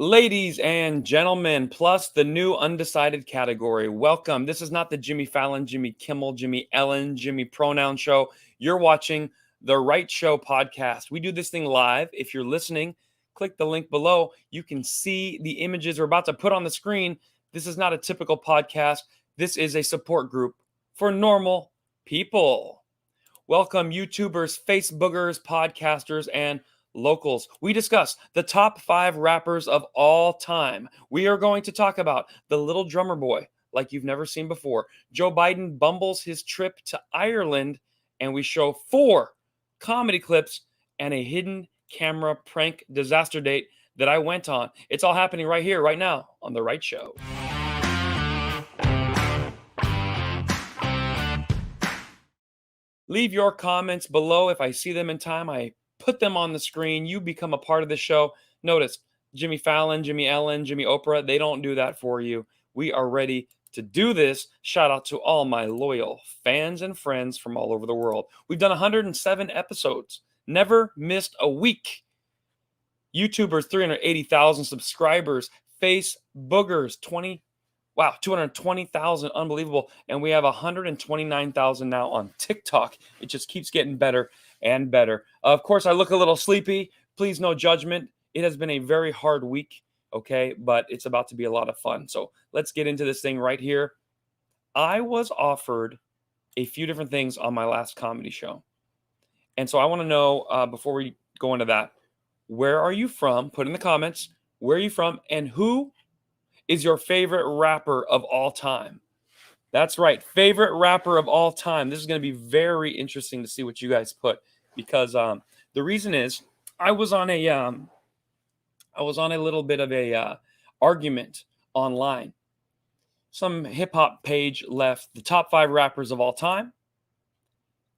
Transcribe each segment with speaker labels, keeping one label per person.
Speaker 1: Ladies and gentlemen, plus the new undecided category. Welcome. This is not the Jimmy Fallon, Jimmy Kimmel, Jimmy Ellen, Jimmy Pronoun show. You're watching the Right Show podcast. We do this thing live. If you're listening, click the link below. You can see the images we're about to put on the screen. This is not a typical podcast. This is a support group for normal people. Welcome, YouTubers, Facebookers, podcasters, and locals. We discuss the top 5 rappers of all time. We are going to talk about the little drummer boy like you've never seen before. Joe Biden bumbles his trip to Ireland, and we show 4 comedy clips and a hidden camera prank disaster date that I went on. It's all happening right here, right now on The Right Show. Leave your comments below. If I see them in time, I put them on the screen. You become a part of the show. Notice Jimmy Fallon, Jimmy Ellen, Jimmy Oprah, they don't do that for you. We are ready to do this. Shout out to all my loyal fans and friends from all over the world. We've done 107 episodes, never missed a week. YouTubers, 380,000 subscribers. Face boogers, 220,000, unbelievable. And we have 129,000 now on TikTok. It just keeps getting better and better. Of course, I look a little sleepy. Please, no judgment. It has been a very hard week, okay? But it's about to be a lot of fun. So let's get into this thing right here. I was offered a few different things on my last comedy show. And so I want to know, before we go into that, where are you from? Put in the comments, where are you from? And who is your favorite rapper of all time? That's right, favorite rapper of all time. This is going to be very interesting to see what you guys put, because the reason is I was on a little bit of a argument online. Some hip hop page left the top 5 rappers of all time,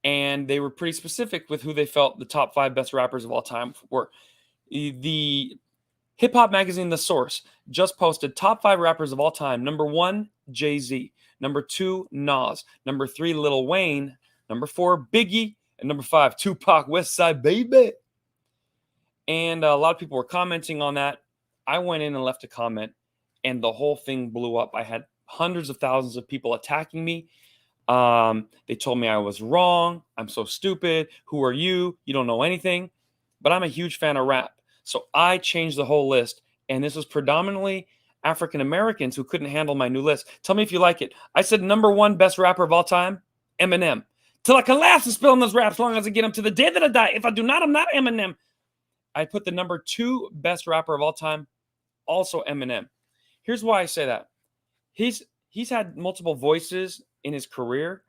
Speaker 1: and they were pretty specific with who they felt the top 5 best rappers of all time were. The hip hop magazine The Source just posted top 5 rappers of all time. Number 1, Jay-Z. Number 2, Nas. Number 3, Lil Wayne. Number 4, Biggie. And number 5, Tupac, Westside Baby. And a lot of people were commenting on that. I went in and left a comment, and the whole thing blew up. I had hundreds of thousands of people attacking me. They told me I was wrong. I'm so stupid. Who are you? You don't know anything. But I'm a huge fan of rap. So I changed the whole list, and this was predominantly African Americans who couldn't handle my new list. Tell me if you like it. I said number 1 best rapper of all time, Eminem. Till I collapse and spill on those raps, as long as I get them to the day that I die. If I do not, I'm not Eminem. I put the number 2 best rapper of all time, also Eminem. Here's why I say that. He's had multiple voices in his career,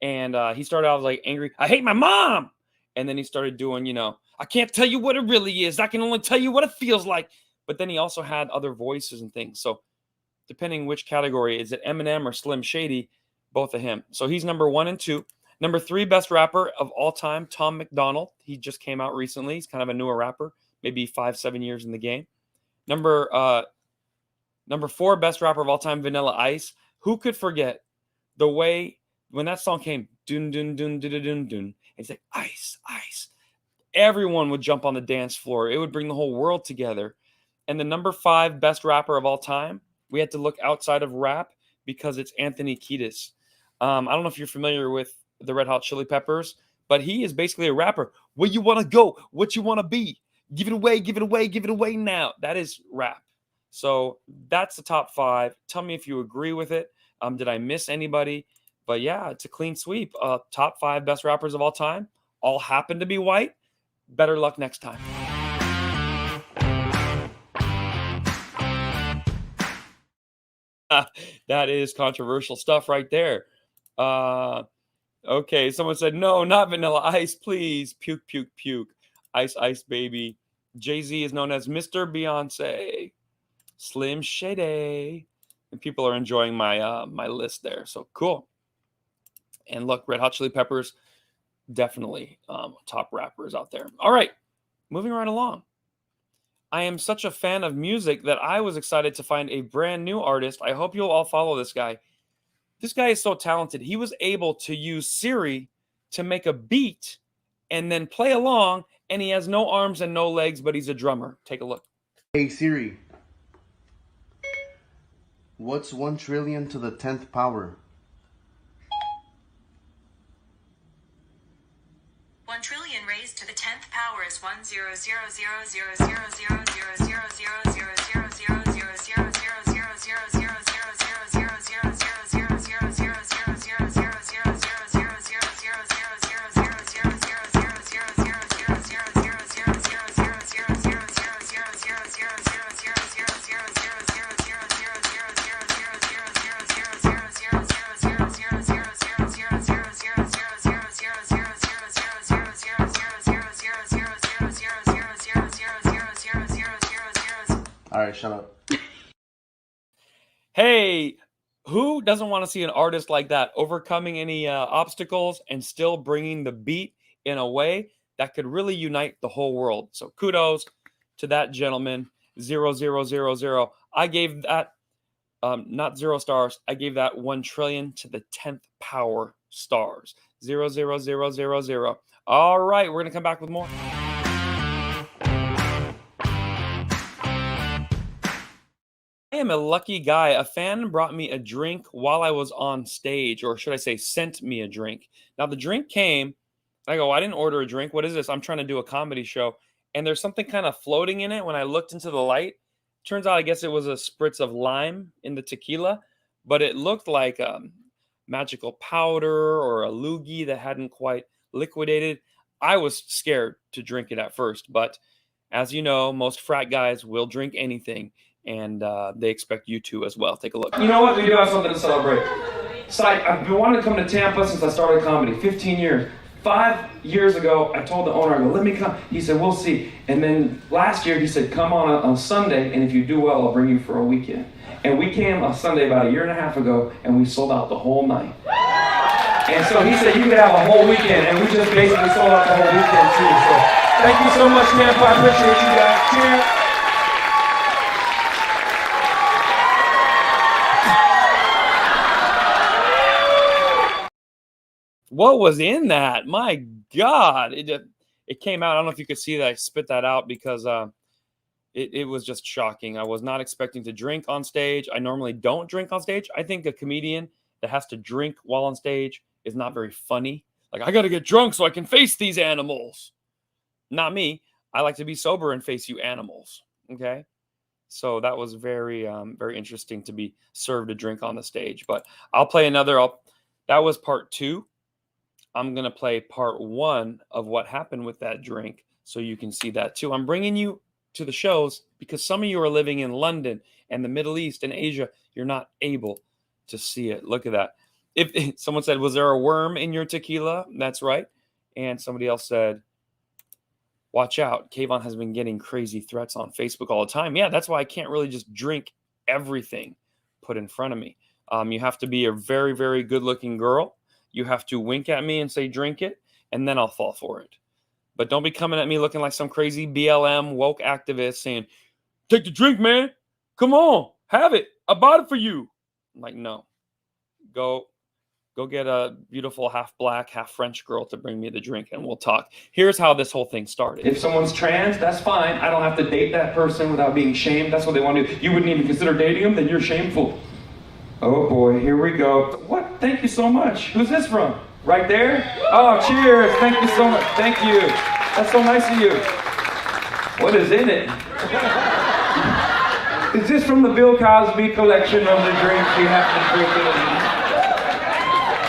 Speaker 1: and he started out like angry. I hate my mom. And then he started doing, I can't tell you what it really is. I can only tell you what it feels like. But then he also had other voices and things. So depending which category, is it Eminem or Slim Shady, both of him. So he's number 1 and 2. Number 3 best rapper of all time, Tom McDonald. He just came out recently. He's kind of a newer rapper, maybe 5-7 years in the game. Number 4 best rapper of all time, Vanilla Ice. Who could forget the way when that song came, dun dun dun dun dun dun dun, it's like ice, ice. Everyone would jump on the dance floor. It would bring the whole world together. And the number 5 best rapper of all time, we had to look outside of rap because it's Anthony Kiedis. I don't know if you're familiar with the Red Hot Chili Peppers, but he is basically a rapper. Where you want to go, what you want to be. Give it away, give it away, give it away now. That is rap. So that's the top 5. Tell me if you agree with it. Did I miss anybody? But yeah, it's a clean sweep. Top 5 best rappers of all time. All happen to be white. Better luck next time. That is controversial stuff right there. Okay, someone said, no, not Vanilla Ice, please. Puke, puke, puke. Ice, ice, baby. Jay-Z is known as Mr. Beyonce. Slim Shady. And people are enjoying my my list there. So cool. And look, Red Hot Chili Peppers, definitely top rappers out there. All right, moving right along. I am such a fan of music that I was excited to find a brand new artist. I hope you'll all follow this guy. This guy is so talented. He was able to use Siri to make a beat and then play along, and he has no arms and no legs, but he's a drummer. Take a look.
Speaker 2: Hey Siri, what's 1 trillion to the 10th power?
Speaker 3: 1 trillion raised to the 10th power is
Speaker 2: Alright, shut up.
Speaker 1: Hey, who doesn't want to see an artist like that overcoming any obstacles and still bringing the beat in a way that could really unite the whole world? So kudos to that gentleman. 0.0000. I gave that not 0 stars. I gave that 1 trillion to the 10th power stars. 0.0000. All right, we're gonna come back with more. I am a lucky guy. A fan brought me a drink while I was on stage, or should I say, sent me a drink. Now, the drink came. I go, I didn't order a drink. What is this? I'm trying to do a comedy show. And there's something kind of floating in it. When I looked into the light, turns out I guess it was a spritz of lime in the tequila, but it looked like magical powder or a loogie that hadn't quite liquidated. I was scared to drink it at first, but as you know, most frat guys will drink anything. And they expect you to as well. Take a look. You know what? We do have something to celebrate. So I've been wanting to come to Tampa since I started comedy, 15 years. 5 years ago, I told the owner, I go, let me come. He said, we'll see. And then last year, he said, come on Sunday, and if you do well, I'll bring you for a weekend. And we came on Sunday about 1.5 years ago, and we sold out the whole night. And so he said, you could have a whole weekend, and we just basically sold out the whole weekend too. So thank you so much, Tampa. I appreciate you guys. Cheers. What was in that? My God, it came out. I don't know if you could see that. I spit that out because it was just shocking. I was not expecting to drink on stage. I normally don't drink on stage. I think a comedian that has to drink while on stage is not very funny. Like, I got to get drunk so I can face these animals. Not me. I like to be sober and face you animals. Okay. So that was very, very interesting to be served a drink on the stage. But I'll play another. That was part 2. I'm going to play part 1 of what happened with that drink so you can see that too. I'm bringing you to the shows because some of you are living in London and the Middle East and Asia. You're not able to see it. Look at that. If someone said, was there a worm in your tequila? That's right. And somebody else said, watch out. Kvon has been getting crazy threats on Facebook all the time. Yeah, that's why I can't really just drink everything put in front of me. You have to be a very, very good looking girl. You have to wink at me and say, drink it, and then I'll fall for it. But don't be coming at me looking like some crazy BLM woke activist saying, take the drink, man. Come on, have it. I bought it for you. I'm like, no. Go get a beautiful half black, half French girl to bring me the drink and we'll talk. Here's how this whole thing started. If someone's trans, that's fine. I don't have to date that person without being shamed. That's what they want to do. You wouldn't even consider dating them, then you're shameful. Oh boy, here we go. What? Thank you so much. Who's this from? Right there? Oh, cheers. Thank you so much. Thank you. That's so nice of you. What is in it? Is this from the Bill Cosby collection of the drinks you have to drink it?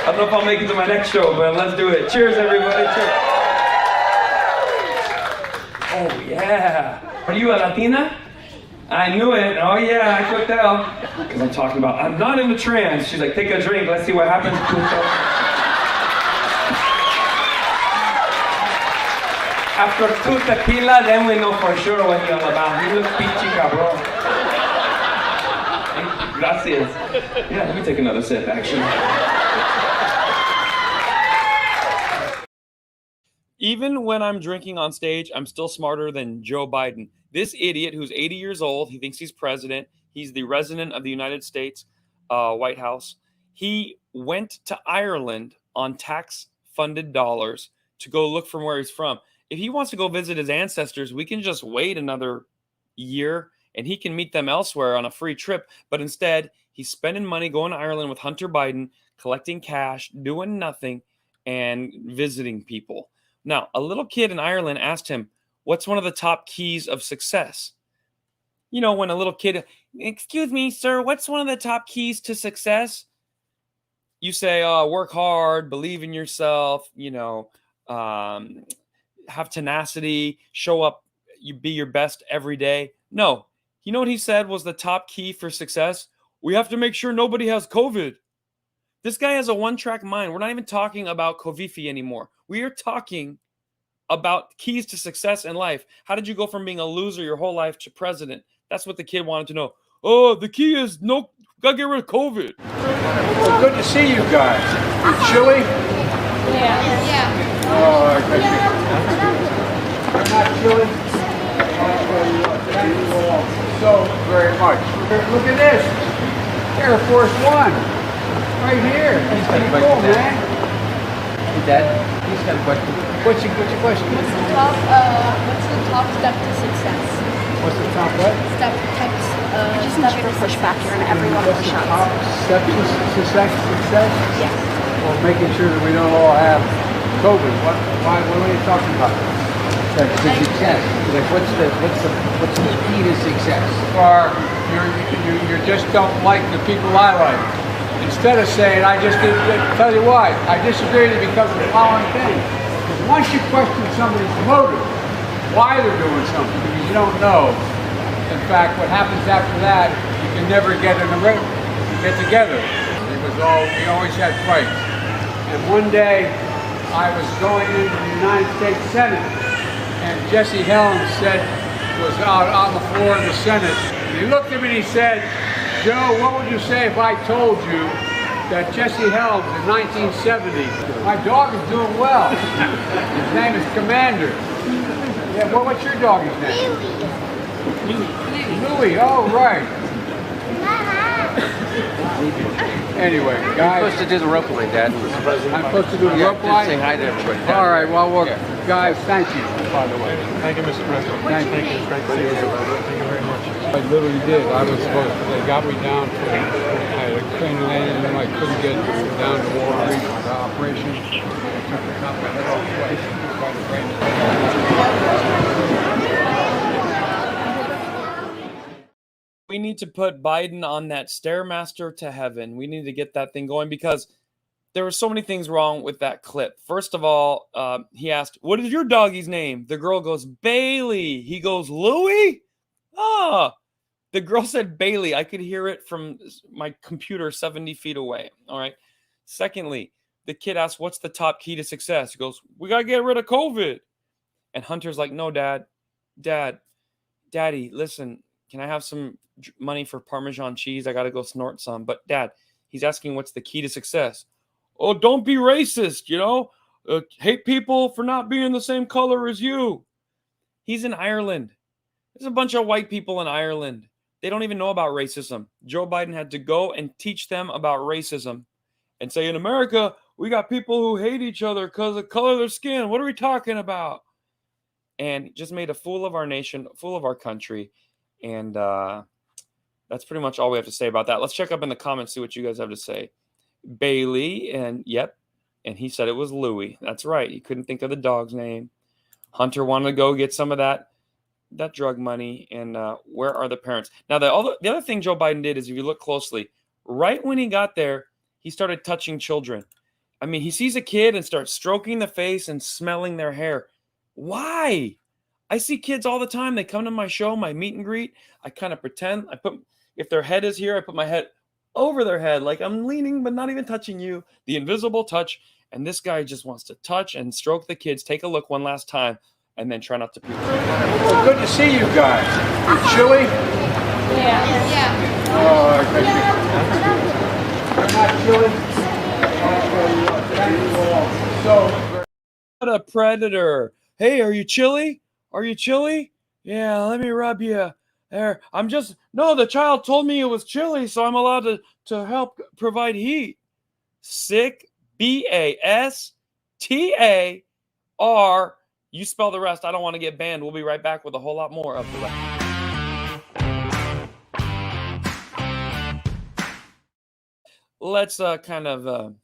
Speaker 1: I don't know if I'll make it to my next show, but let's do it. Cheers, everybody. Cheers. Oh, yeah. Are you a Latina? I knew it. Oh, yeah, I could tell. Because I'm talking about, I'm not into trans. She's like, take a drink. Let's see what happens. After 2 tequila, then we know for sure what you're about. You look peachy, cabrón. Gracias. Yeah, let me take another sip, actually. Even when I'm drinking on stage, I'm still smarter than Joe Biden. This idiot who's 80 years old, he thinks he's president. He's the resident of the United States White House. He went to Ireland on tax-funded dollars to go look from where he's from. If he wants to go visit his ancestors, we can just wait another year and he can meet them elsewhere on a free trip. But instead, he's spending money going to Ireland with Hunter Biden, collecting cash, doing nothing, and visiting people. Now, a little kid in Ireland asked him, what's one of the top keys of success? You know, when a little kid, excuse me, sir, what's one of the top keys to success? You say, work hard, believe in yourself, have tenacity, show up, you be your best every day. No, you know what he said was the top key for success? We have to make sure nobody has COVID. This guy has a one-track mind. We're not even talking about Covifi anymore. We are talking about keys to success in life. How did you go from being a loser your whole life to president? That's what the kid wanted to know. Oh, the key is gotta get rid of COVID.
Speaker 4: Well, good to see you guys. You chilly?
Speaker 5: Yeah.
Speaker 4: Oh, I'm not chilly. so very much. Look at this. Air Force One. Right here. That's pretty cool, man.
Speaker 6: Hey, Dad, he's got a question.
Speaker 4: What's your question?
Speaker 5: What's the top step to success?
Speaker 4: What's the top what?
Speaker 5: Step to push back here on every one of
Speaker 4: What's
Speaker 5: the
Speaker 4: the
Speaker 5: shots.
Speaker 4: top step to success?
Speaker 5: Yes.
Speaker 4: Well, making sure that we don't all have COVID. What are you talking about?
Speaker 6: To success. Like, what's the key to success?
Speaker 4: Or you just don't like the people I like. Instead of saying, tell you why, I disagree with you because of the following thing. Because once you question somebody's motive, why they're doing something, because you don't know. In fact, what happens after that, you can never get together. We always had fights. And one day, I was going into the United States Senate, and Jesse Helms was out on the floor of the Senate, and he looked at me and he said, "Joe, what would you say if I told you that Jesse Helms in 1970, my dog is doing well. His name is Commander." Yeah, what's your dog's name? Louie, oh, right. Anyway, guys.
Speaker 6: You're supposed to do the rope line, Dad.
Speaker 4: I'm supposed to do the rope line?
Speaker 6: Just say hi to everybody.
Speaker 4: All right, well, guys, thank you, by the way.
Speaker 7: Thank you, Mr. President.
Speaker 4: Thank you.
Speaker 7: Thank you very much.
Speaker 4: I literally did. I was supposed to, they got me down for, I had a plane landing and I couldn't get down to Wall Street for the operation. I took the top of my head off twice and tried to brain it.
Speaker 1: We need to put Biden on that Stairmaster to heaven. We need to get that thing going because there were so many things wrong with that clip. First of all, he asked, "What is your doggy's name?" The girl goes, "Bailey." He goes, "Louie?" Ah, the girl said Bailey. I could hear it from my computer 70 feet away. All right. Secondly, the kid asked, "What's the top key to success?" He goes, "We got to get rid of COVID." And Hunter's like, "No, Daddy, listen, can I have some money for Parmesan cheese? I got to go snort some." But Dad, he's asking what's the key to success. "Oh, don't be racist, hate people for not being the same color as you." He's in Ireland. There's a bunch of white people in Ireland. They don't even know about racism. Joe Biden had to go and teach them about racism and say, in America, we got people who hate each other because of the color of their skin. What are we talking about? And just made a fool of our nation, a fool of our country. And that's pretty much all we have to say about that. Let's check up in the comments, see what you guys have to say. Bailey, and yep, and he said it was Louie. That's right. He couldn't think of the dog's name. Hunter wanted to go get some of that drug money. And where are the parents? Now, the other thing Joe Biden did is, if you look closely, right when he got there, he started touching children. I mean, he sees a kid and starts stroking the face and smelling their hair. Why? I see kids all the time. They come to my show, my meet and greet. I kind of pretend. If their head is here, I put my head over their head, like I'm leaning, but not even touching you. The invisible touch. And this guy just wants to touch and stroke the kids. Take a look one last time, and then try not to puke.
Speaker 4: Well, good to see you guys. You chilly?
Speaker 5: Yeah.
Speaker 4: Oh, you're not chilly? Thank you all. So,
Speaker 1: What a predator. "Hey, are you chilly? Are you chilly? Yeah, let me rub you there. No, the child told me it was chilly, so I'm allowed to help provide heat." Sick, BASTAR. You spell the rest. I don't want to get banned. We'll be right back with a whole lot more of the rest. Let's kind of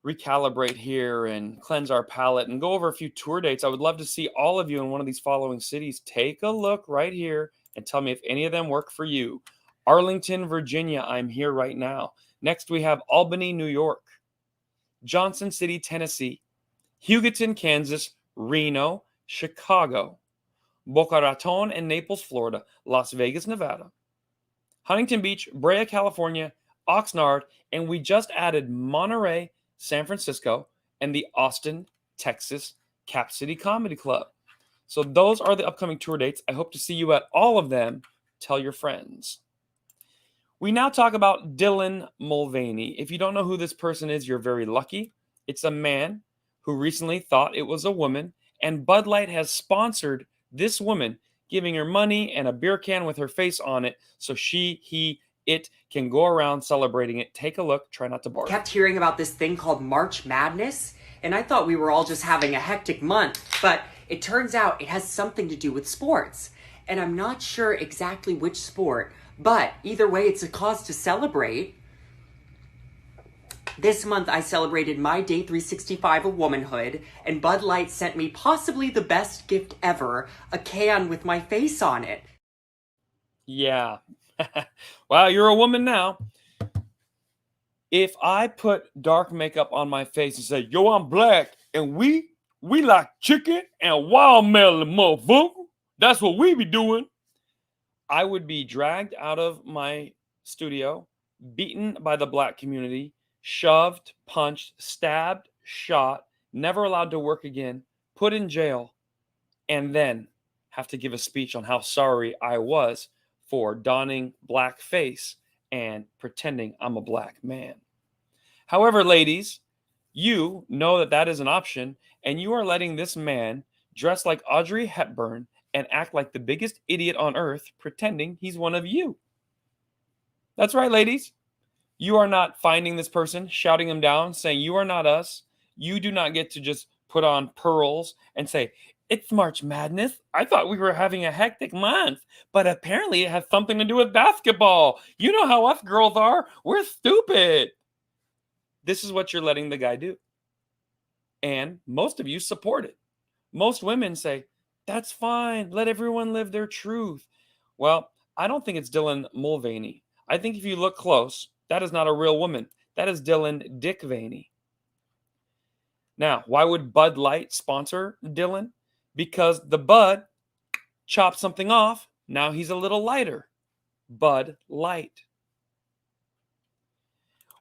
Speaker 1: recalibrate here and cleanse our palate and go over a few tour dates. I would love to see all of you in one of these following cities. Take a look right here and tell me if any of them work for you. Arlington, Virginia, I'm here right now. Next, we have Albany, New York, Johnson City, Tennessee, Hugoton, Kansas, Reno, Chicago, Boca Raton and Naples, Florida, Las Vegas, Nevada, Huntington Beach, Brea, California, Oxnard, and we just added Monterey, San Francisco, and the Austin, Texas Cap City Comedy Club. So those are the upcoming tour dates. I hope to see you at all of them. Tell your friends. We now talk about Dylan Mulvaney. If you don't know who this person is, you're very lucky. It's a man who recently thought it was a woman, and Bud Light has sponsored this woman giving her money and a beer can with her face on it so she, he, it can go around celebrating it. Take a look. Try not to bark.
Speaker 8: Kept hearing about this thing called March Madness, and I thought we were all just having a hectic month, but it turns out it has something to do with sports. And I'm not sure exactly which sport, but either way, it's a cause to celebrate. This month, I celebrated my day 365 of womanhood, and Bud Light sent me possibly the best gift ever, a can with my face on it.
Speaker 1: Yeah. Wow, you're a woman now. If I put dark makeup on my face and say, yo, I'm black, and we like chicken and watermelon, motherfucker, that's what we be doing, I would be dragged out of my studio, beaten by the black community, shoved, punched, stabbed, shot, never allowed to work again, put in jail, and then have to give a speech on how sorry I was for donning blackface and pretending I'm a black man. However, ladies, you know that that is an option, and you are letting this man dress like Audrey Hepburn and act like the biggest idiot on earth, pretending he's one of you. That's right, ladies. You are not finding this person, shouting him down, saying, you are not us. You do not get to just put on pearls and say, it's March Madness. I thought we were having a hectic month, but apparently it has something to do with basketball. You know how us girls are. We're stupid. This is what you're letting the guy do. And most of you support it. Most women say, that's fine. Let everyone live their truth. Well, I don't think it's Dylan Mulvaney. I think if you look close, that is not a real woman. That is Dylan Dick Vaney. Now, why would Bud Light sponsor Dylan? Because the Bud chopped something off. Now he's a little lighter. Bud Light.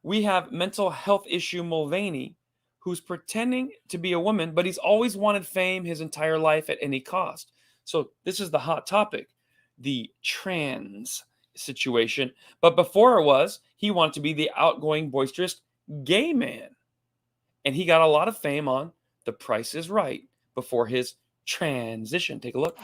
Speaker 1: We have mental health issue Mulvaney, who's pretending to be a woman, but he's always wanted fame his entire life at any cost. So this is the hot topic, the trans situation. But before it was, he wanted to be the outgoing, boisterous gay man. And he got a lot of fame on The Price is Right before his transition. Take a look.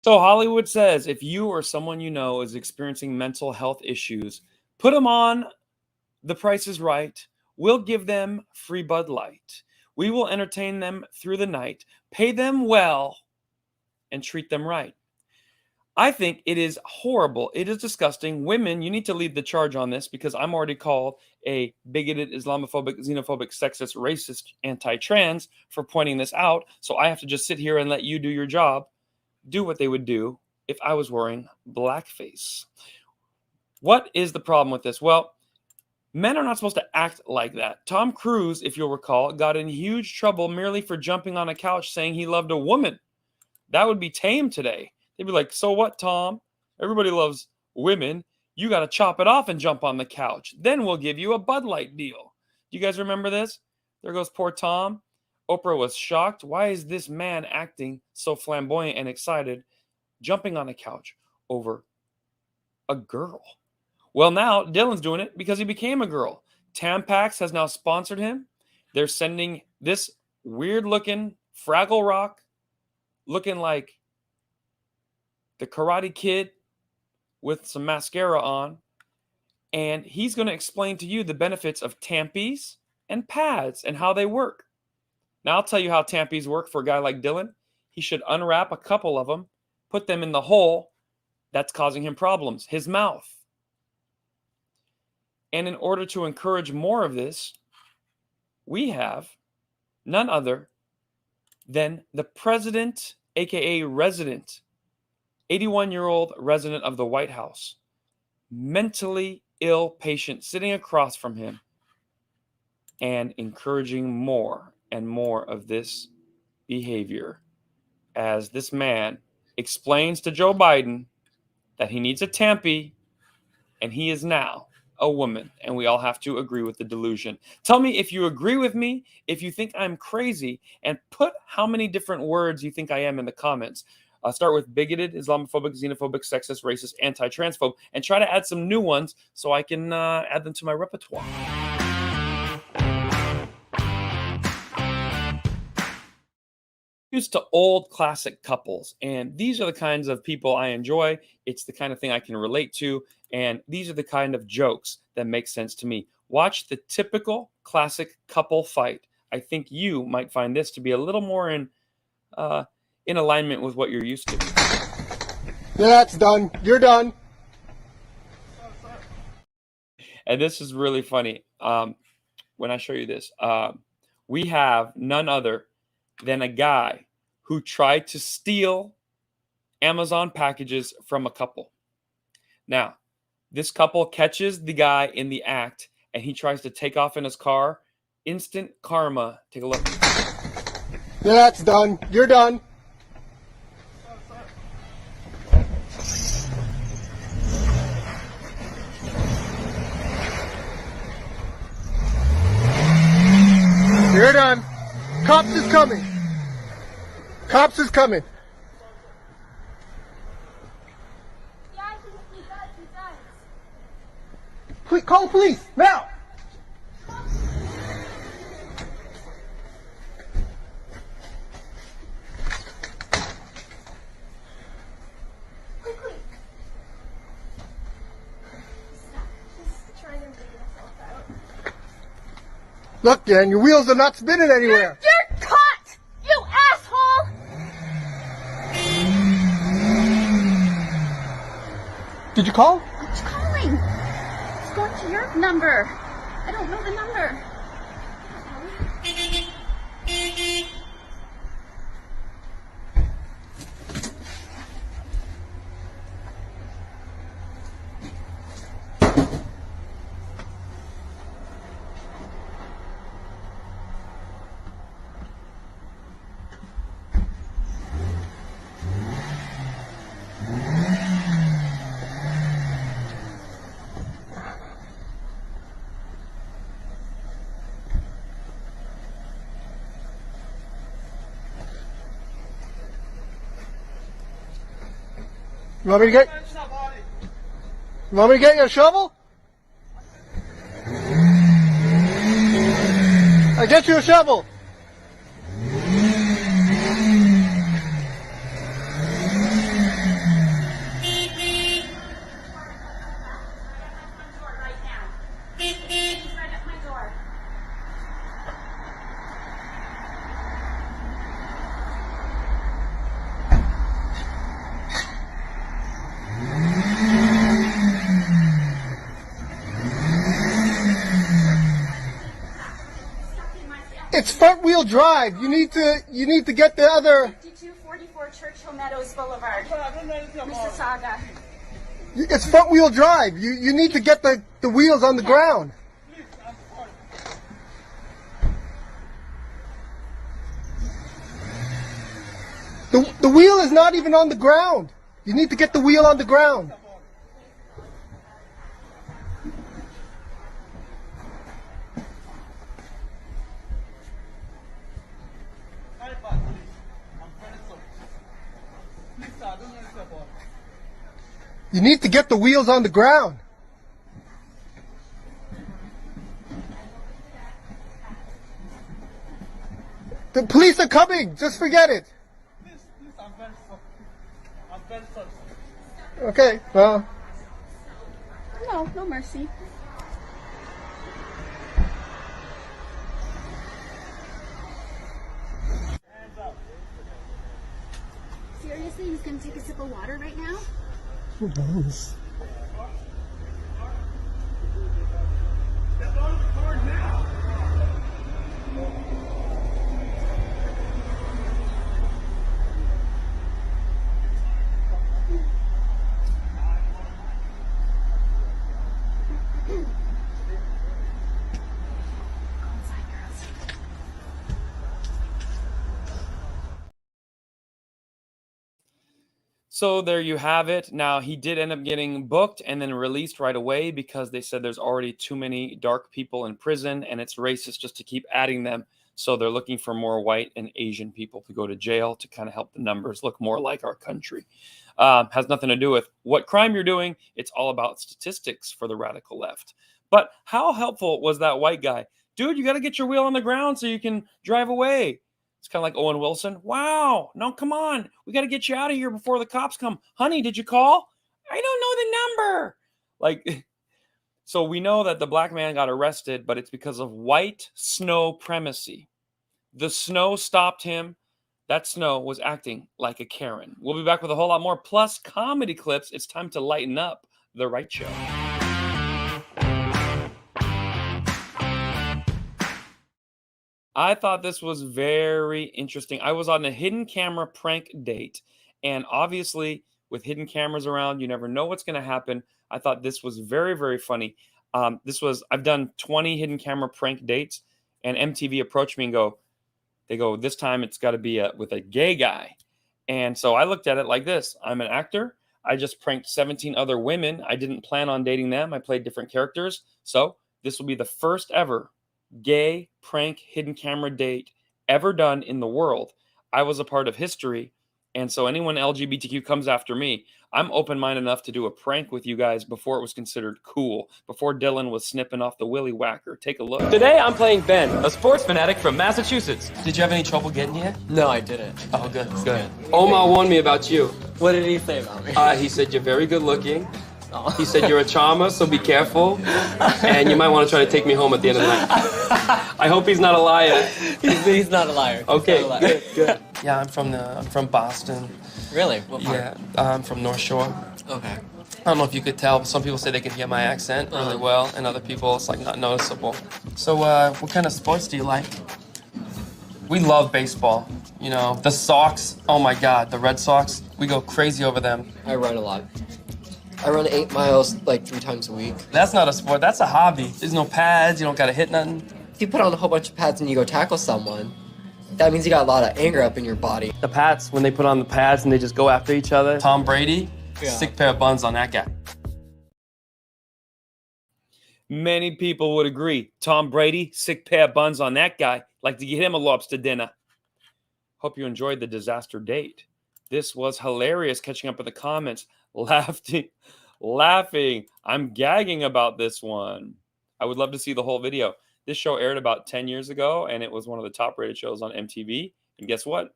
Speaker 1: So Hollywood says if you or someone you know is experiencing mental health issues, put them on The Price is Right. We'll give them free Bud Light. We will entertain them through the night, pay them well, and treat them right. I think it is horrible. It is disgusting. Women, you need to lead the charge on this because I'm already called a bigoted, Islamophobic, xenophobic, sexist, racist, anti-trans for pointing this out. So I have to just sit here and let you do your job. Do what they would do if I was wearing blackface. What is the problem with this? Well, men are not supposed to act like that. Tom Cruise, if you'll recall, got in huge trouble merely for jumping on a couch saying he loved a woman. That would be tame today. They'd be like, so what, Tom? Everybody loves women. You got to chop it off and jump on the couch. Then we'll give you a Bud Light deal. Do you guys remember this? There goes poor Tom. Oprah was shocked. Why is this man acting so flamboyant and excited, jumping on a couch over a girl? Well, now Dylan's doing it because he became a girl. Tampax has now sponsored him. They're sending this weird-looking Fraggle Rock, looking like the Karate Kid with some mascara on, and he's going to explain to you the benefits of Tampies and pads and how they work. Now, I'll tell you how Tampies work for a guy like Dylan. He should unwrap a couple of them, put them in the hole that's causing him problems, his mouth. And in order to encourage more of this, we have none other than the president aka resident, 81-year-old resident of the White House, mentally ill patient sitting across from him and encouraging more and more of this behavior as this man explains to Joe Biden that he needs a tampy and he is now a woman, and we all have to agree with the delusion. Tell me if you agree with me, if you think I'm crazy, and put how many different words you think I am in the comments. Start with bigoted, Islamophobic, xenophobic, sexist, racist, anti-transphobe, and try to add some new ones so I can add them to my repertoire. Used to old classic couples, and these are the kinds of people I enjoy. It's the kind of thing I can relate to, and these are the kind of jokes that make sense to me. Watch the typical classic couple fight. I think you might find this to be a little more in alignment with what you're used to.
Speaker 7: Yeah, it's done. You're done.
Speaker 1: And this is really funny. When I show you this, we have none other than a guy who tried to steal Amazon packages from a couple. Now, this couple catches the guy in the act, and he tries to take off in his car. Instant karma. Take a look.
Speaker 7: Yeah, it's done. You're done. You're done. Cops is coming. Cops is coming.
Speaker 5: Yeah, he does.
Speaker 7: Please, call the police now.
Speaker 5: Quickly. Stop. Just trying to figure myself out.
Speaker 7: Look, Dan, your wheels are not spinning anywhere.
Speaker 5: You're caught! You asshole!
Speaker 7: Did you call?
Speaker 5: What's calling? It's going to your number. I don't know the number.
Speaker 7: You want me to get? You want me to get you a shovel? I get you a shovel. It's front wheel drive. You need to get the other.
Speaker 5: 5244 Churchill Meadows Boulevard, Mississauga.
Speaker 7: It's front wheel drive. You need to get the wheels on the ground. The wheel is not even on the ground. You need to get the wheel on the ground. You need to get the wheels on the ground. The police are coming. Just forget it. Okay, well.
Speaker 5: No, no mercy. Seriously, he's gonna take a sip of water right now?
Speaker 7: Who knows?
Speaker 1: So there you have it. Now, he did end up getting booked and then released right away because they said there's already too many dark people in prison and it's racist just to keep adding them. So they're looking for more white and Asian people to go to jail to kind of help the numbers look more like our country. Has nothing to do with what crime you're doing. It's all about statistics for the radical left. But how helpful was that white guy? Dude, you got to get your wheel on the ground so you can drive away. It's kind of like Owen Wilson. Wow. No, come on. We got to get you out of here before the cops come. Honey, did you call? I don't know the number. Like, so we know that the black man got arrested, but it's because of white snow primacy. The snow stopped him. That snow was acting like a Karen. We'll be back with a whole lot more, plus comedy clips. It's time to lighten up the right show. I thought this was very interesting. I was on a hidden camera prank date, and obviously with hidden cameras around, you never know what's going to happen. I thought this was very, very funny. I've done 20 hidden camera prank dates, and MTV approached me and they go, this time it's got to be with a gay guy. And so I looked at it like this. I'm an actor. I just pranked 17 other women. I didn't plan on dating them. I played different characters. So this will be the first ever gay prank hidden camera date ever done in the world. I was a part of history. And so anyone LGBTQ comes after me, I'm open-minded enough to do a prank with you guys before it was considered cool, before Dylan was snipping off the willy whacker. Take a look.
Speaker 9: Today I'm playing Ben, a sports fanatic from Massachusetts.
Speaker 10: Did you have any trouble getting here?
Speaker 9: No, I didn't.
Speaker 10: Oh, good. Good.
Speaker 9: Omar warned me about you.
Speaker 10: What did he say about me?
Speaker 9: He said you're very good looking. He said you're a charmer, so be careful. And you might want to try to take me home at the end of the night. I hope he's not a liar.
Speaker 10: He's not a liar.
Speaker 9: Okay,
Speaker 10: a liar.
Speaker 9: good.
Speaker 10: Yeah, I'm from Boston.
Speaker 6: Really? What part?
Speaker 10: Yeah, I'm from North Shore.
Speaker 6: Okay.
Speaker 10: I don't know if you could tell, but some people say they can hear my accent really well, and other people it's like not noticeable. So, what kind of sports do you like? We love baseball. You know, the Sox, oh my God, the Red Sox, we go crazy over them.
Speaker 6: I run a lot. I run 8 miles like 3 times a week.
Speaker 10: That's not a sport, that's a hobby. There's no pads, you don't gotta hit nothing.
Speaker 6: If you put on a whole bunch of pads and you go tackle someone, that means you got a lot of anger up in your body.
Speaker 10: The Pats, when they put on the pads and they just go after each other. Tom Brady, sick pair of buns on that guy.
Speaker 1: Many people would agree. Tom Brady, sick pair of buns on that guy. Like to get him a lobster dinner. Hope you enjoyed the disaster date. This was hilarious, catching up with the comments. Laughing. I'm gagging about this one. I would love to see the whole video. This show aired about 10 years ago, and it was one of the top-rated shows on MTV. And guess what?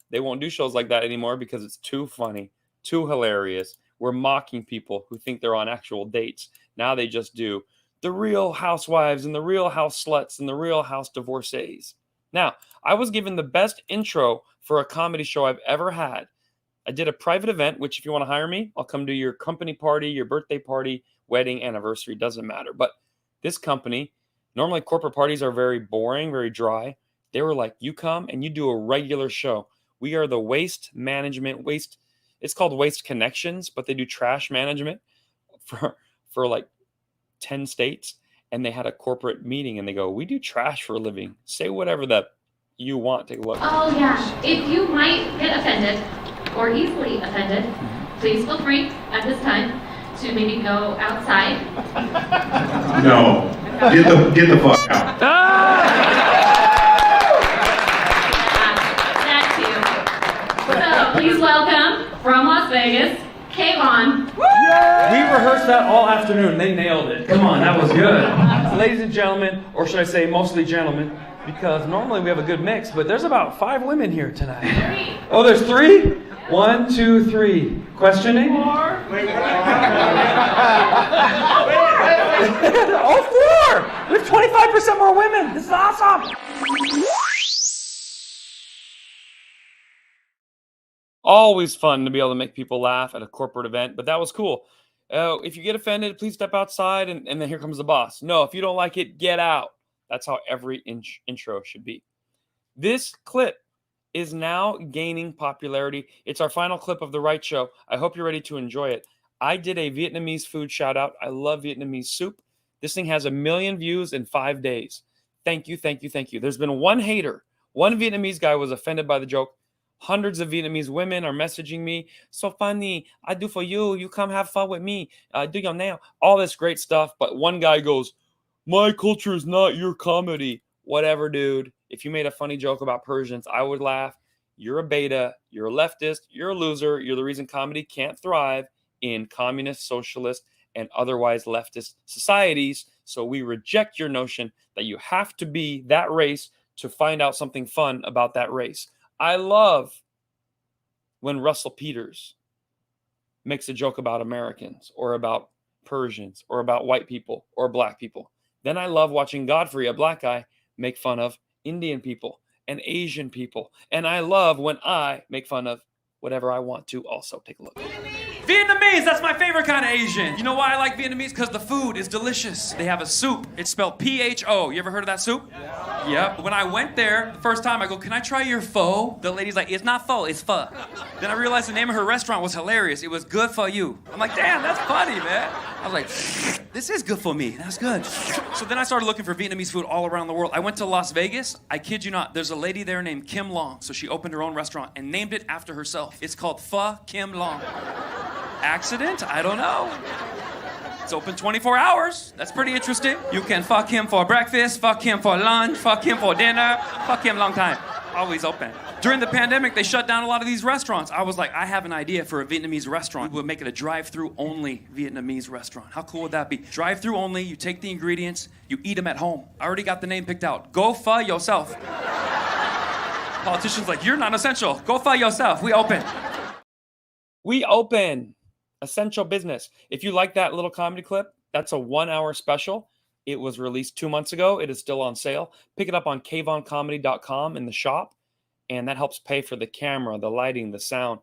Speaker 1: They won't do shows like that anymore because it's too funny, too hilarious. We're mocking people who think they're on actual dates. Now they just do the Real Housewives and the Real House Sluts and the Real House Divorcees. Now, I was given the best intro for a comedy show I've ever had. I did a private event, which if you want to hire me, I'll come to your company party, your birthday party, wedding, anniversary, doesn't matter. But this company, normally corporate parties are very boring, very dry. They were like, you come and you do a regular show. We are the waste management, it's called Waste Connections, but they do trash management for like 10 states. And they had a corporate meeting and they go, we do trash for a living. Say whatever that you want. Take a look.
Speaker 11: Oh yeah, if you might get offended or easily offended, please feel free at this time to maybe go outside.
Speaker 12: No, get the fuck out.
Speaker 11: That too. So please welcome from Las Vegas, Kvon.
Speaker 1: We rehearsed that all afternoon. They nailed it. Come on, that was good. Ladies and gentlemen, or should I say mostly gentlemen, because normally we have a good mix, but there's about 5 women here tonight.
Speaker 11: 3.
Speaker 1: Oh, there's 3? 1, 2, 3. Questioning? 4. All 4! We have 25% more women. This is awesome. Always fun to be able to make people laugh at a corporate event, but that was cool. If you get offended, please step outside, and then here comes the boss. No, if you don't like it, get out. That's how every intro should be. This clip is now gaining popularity. It's our final clip of The Right Show. I hope you're ready to enjoy it. I did a Vietnamese food shout out. I love Vietnamese soup. This thing has 1 million views in 5 days. Thank you, thank you, thank you. There's been one hater. One Vietnamese guy was offended by the joke. Hundreds of Vietnamese women are messaging me. So funny. I do for you. You come have fun with me. Do your nail. All this great stuff. But one guy goes, my culture is not your comedy. Whatever, dude. If you made a funny joke about Persians, I would laugh. You're a beta. You're a leftist. You're a loser. You're the reason comedy can't thrive in communist, socialist, and otherwise leftist societies. So we reject your notion that you have to be that race to find out something fun about that race. I love when Russell Peters makes a joke about Americans or about Persians or about white people or black people. Then I love watching Godfrey, a black guy, make fun of Indian people and Asian people. And I love when I make fun of whatever I want to also. Take a look. Vietnamese, that's my favorite kind of Asian. You know why I like Vietnamese? Because the food is delicious. They have a soup. It's spelled P-H-O. You ever heard of that soup? Yeah. Yep. When I went there, the first time I go, can I try your pho? The lady's like, it's not pho, it's pho. Then I realized the name of her restaurant was hilarious. It was Good For You. I'm like, damn, that's funny, man. I was like, this is good for me. That's good. So then I started looking for Vietnamese food all around the world. I went to Las Vegas. I kid you not, there's a lady there named Kim Long. So she opened her own restaurant and named it after herself. It's called Pho Kim Long. Accident? I don't know. It's open 24 hours. That's pretty interesting. You can fuck him for breakfast, fuck him for lunch, fuck him for dinner, fuck him long time. Always open. During the pandemic, they shut down a lot of these restaurants. I was like, I have an idea for a Vietnamese restaurant. We would make it a drive-through only Vietnamese restaurant. How cool would that be? Drive-through only, you take the ingredients, you eat them at home. I already got the name picked out. Go pho yourself. Politicians like, you're not essential. Go pho yourself. We open. We open. Essential business. If you like that little comedy clip, that's a 1-hour special. It was released 2 months ago. It is still on sale. Pick it up on KvonComedy.com in the shop, and that helps pay for the camera, the lighting, the sound,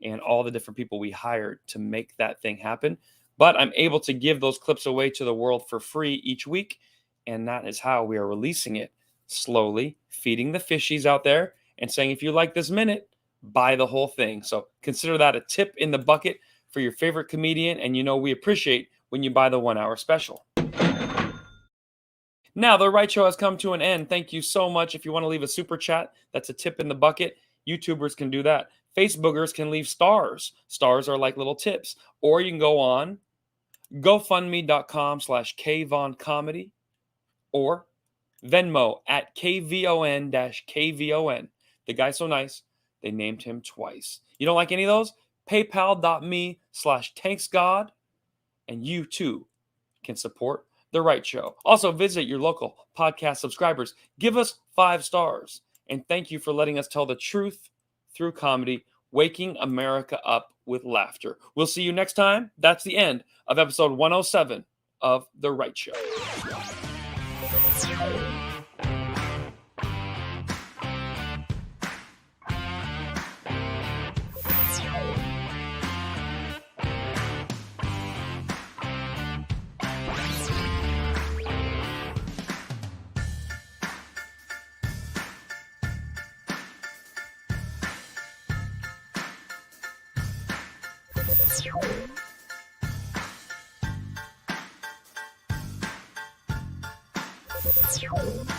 Speaker 1: and all the different people we hired to make that thing happen. But I'm able to give those clips away to the world for free each week, and that is how we are releasing it slowly, feeding the fishies out there and saying, if you like this minute, buy the whole thing. So consider that a tip in the bucket for your favorite comedian, and you know we appreciate when you buy the 1-hour special. Now, The Right Show has come to an end. Thank you so much. If you want to leave a super chat, that's a tip in the bucket. YouTubers can do that. Facebookers can leave stars. Stars are like little tips. Or you can go on GoFundMe.com/KvonComedy or Venmo at KVON-KVON. The guy's so nice, they named him twice. You don't like any of those? PayPal.me/TanksGod, and you too can support The Right Show. Also, visit your local podcast subscribers. Give us 5 stars. And thank you for letting us tell the truth through comedy, waking America up with laughter. We'll see you next time. That's the end of episode 107 of The Right Show.
Speaker 13: Thank you.